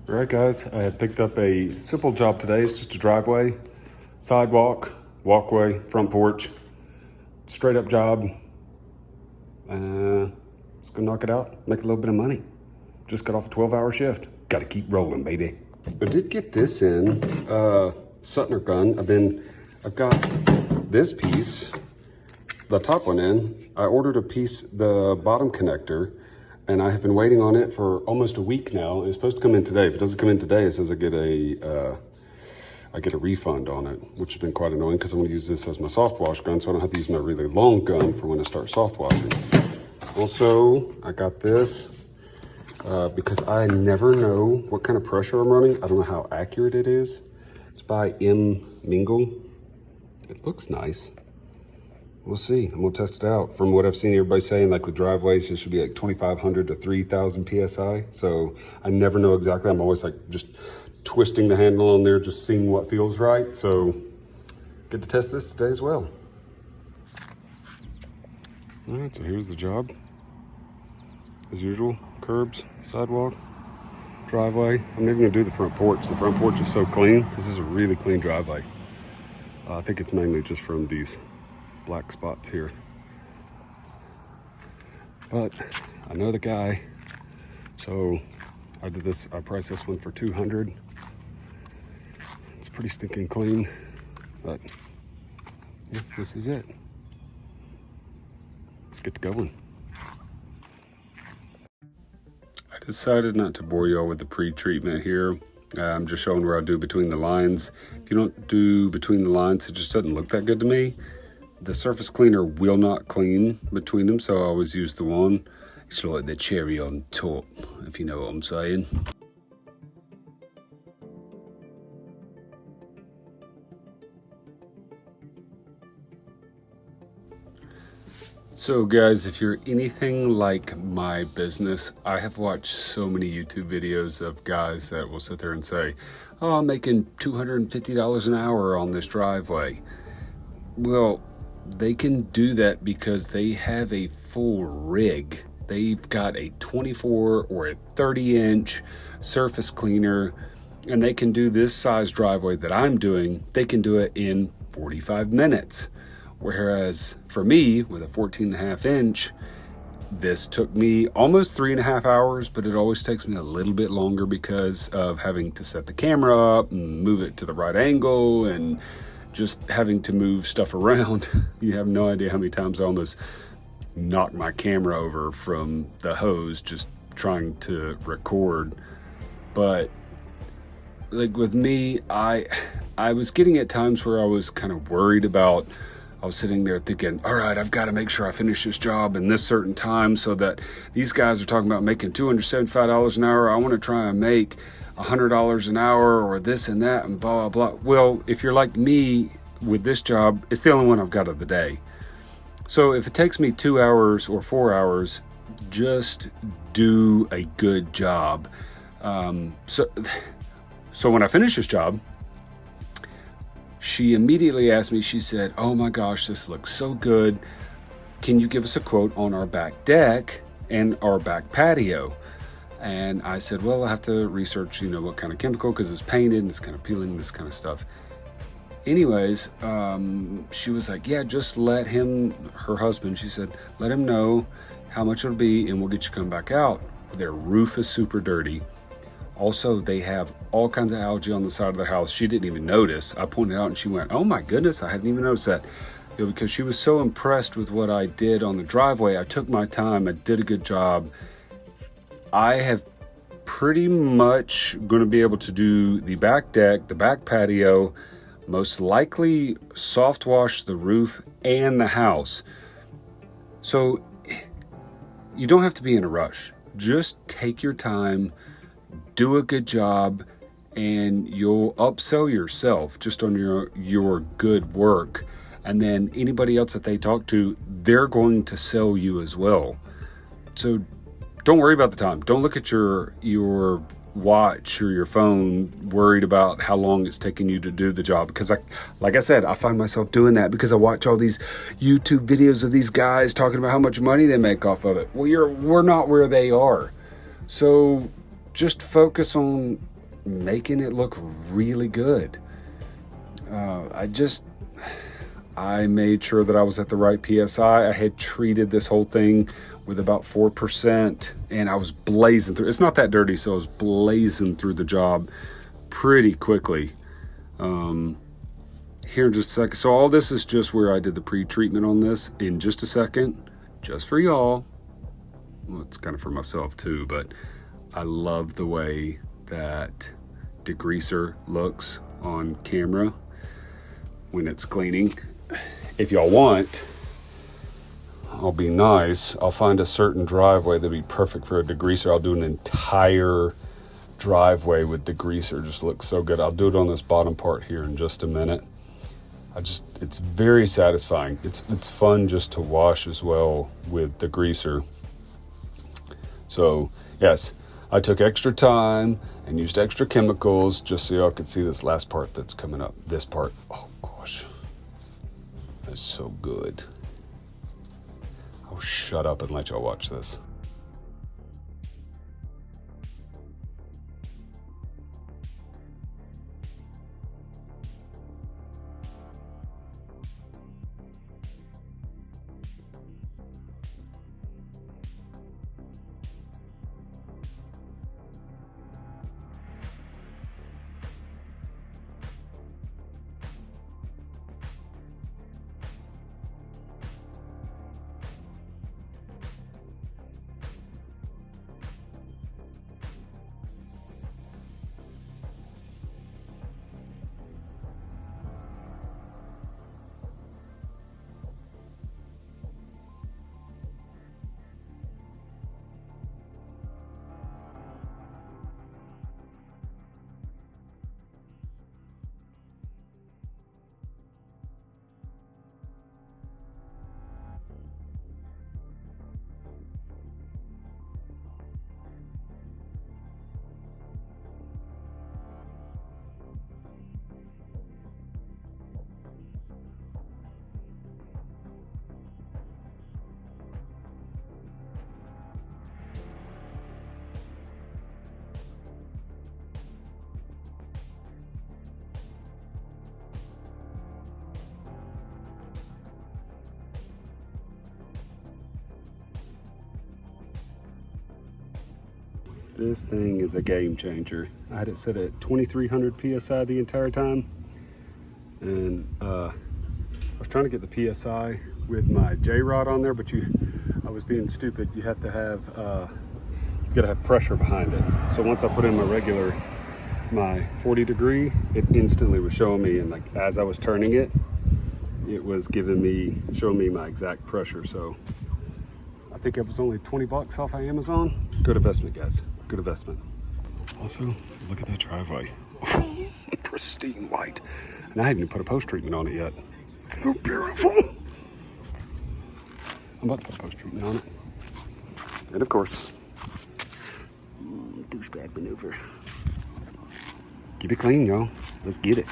All right, guys, I had picked up a simple job today. It's just a driveway, sidewalk, walkway, front porch, straight up job. Just gonna knock it out, make a little bit of money. Just got off a 12-hour shift. Gotta keep rolling, baby. I did get this in, Suttner gun. I've got this piece, the top one in. I ordered a piece, the bottom connector, and I have been waiting on it for almost a week now. It's supposed to come in today. If it doesn't come in today, it says I get a refund on it, which has been quite annoying because I'm gonna use this as my soft wash gun so I don't have to use my really long gun for when I start soft washing. Also, I got this because I never know what kind of pressure I'm running. I don't know how accurate it is. It's by M. Mingle. It looks nice. We'll see. I'm gonna test it out. From what I've seen everybody saying, like with driveways, it should be like 2,500 to 3,000 PSI. So I never know exactly. I'm always like just twisting the handle on there, just seeing what feels right. So get to test this today as well. All right, so here's the job. As usual, curbs, sidewalk, driveway. I'm not even gonna do the front porch. The front porch is so clean. This is a really clean driveway. I think it's mainly just from these black spots here. But I know the guy, so I priced this one for $200. It's pretty stinking clean, but yeah, this is it. Let's get to going. I decided not to bore y'all with the pre-treatment here. I'm just showing where I do between the lines. If you don't do between the lines, it just doesn't look that good to me. The surface cleaner will not clean between them, so I always use the one. It's like the cherry on top, if you know what I'm saying. So guys, if you're anything like my business, I have watched so many YouTube videos of guys that will sit there and say, oh, I'm making $250 an hour on this driveway. Well, they can do that because they have a full rig. They've got a 24 or a 30-inch surface cleaner, and they can do this size driveway that I'm doing. They can do it in 45 minutes. Whereas for me, with a 14.5-inch, this took me almost 3.5 hours, but it always takes me a little bit longer because of having to set the camera up and move it to the right angle and just having to move stuff around. You have no idea how many times I almost knocked my camera over from the hose just trying to record. But like with me, I was getting at times where I was kind of worried about, I was sitting there thinking, all right, I've got to make sure I finish this job in this certain time so that these guys are talking about making $275 an hour. I want to try and make $100 an hour or this and that and blah, blah, blah. Well, if you're like me with this job, it's the only one I've got of the day. So if it takes me 2 hours or 4 hours, just do a good job. So when I finish this job, she immediately asked me, she said, oh my gosh, this looks so good. Can you give us a quote on our back deck and our back patio? And I said, well, I have to research, what kind of chemical, because it's painted and it's kind of peeling, this kind of stuff. Anyways, she was like, yeah, just let him, her husband, she said, let him know how much it'll be and we'll get you coming back out. Their roof is super dirty. Also, they have all kinds of algae on the side of their house. She didn't even notice. I pointed out and she went, oh my goodness, I hadn't even noticed that. Because she was so impressed with what I did on the driveway. I took my time, I did a good job. I have pretty much going to be able to do the back deck, the back patio, most likely soft wash the roof and the house. So you don't have to be in a rush. Just take your time, do a good job, and you'll upsell yourself just on your good work. And then anybody else that they talk to, they're going to sell you as well. So don't worry about the time. Don't look at your watch or your phone worried about how long it's taking you to do the job. Because like I said, I find myself doing that because I watch all these YouTube videos of these guys talking about how much money they make off of it. Well, we're not where they are. So just focus on making it look really good. I made sure that I was at the right PSI. I had treated this whole thing with about 4%, and I was blazing through. It's not that dirty, so I was blazing through the job pretty quickly. Here in just a second. So all this is just where I did the pre-treatment on this. In just a second, just for y'all. Well, it's kind of for myself too, but I love the way that degreaser looks on camera when it's cleaning. If y'all want, I'll be nice. I'll find a certain driveway that'd be perfect for a degreaser. I'll do an entire driveway with degreaser. Just looks so good. I'll do it on this bottom part here in just a minute. It's very satisfying. It's fun just to wash as well with degreaser. So yes, I took extra time and used extra chemicals just so y'all could see this last part that's coming up. This part, oh gosh, that's so good. I'll shut up and let y'all watch this. This thing is a game changer. I had it set at 2300 PSI the entire time. And I was trying to get the PSI with my J-rod on there, but I was being stupid. You have to have, you gotta have pressure behind it. So once I put in my 40 degree, it instantly was showing me, and like as I was turning it, it was showing me my exact pressure. So I think it was only 20 bucks off of Amazon. Good investment, guys. Good investment. Also, look at that driveway. Pristine white. And I haven't even put a post treatment on it yet. It's so beautiful. I'm about to put a post treatment on it. And of course, douchebag maneuver. Keep it clean, y'all. Let's get it.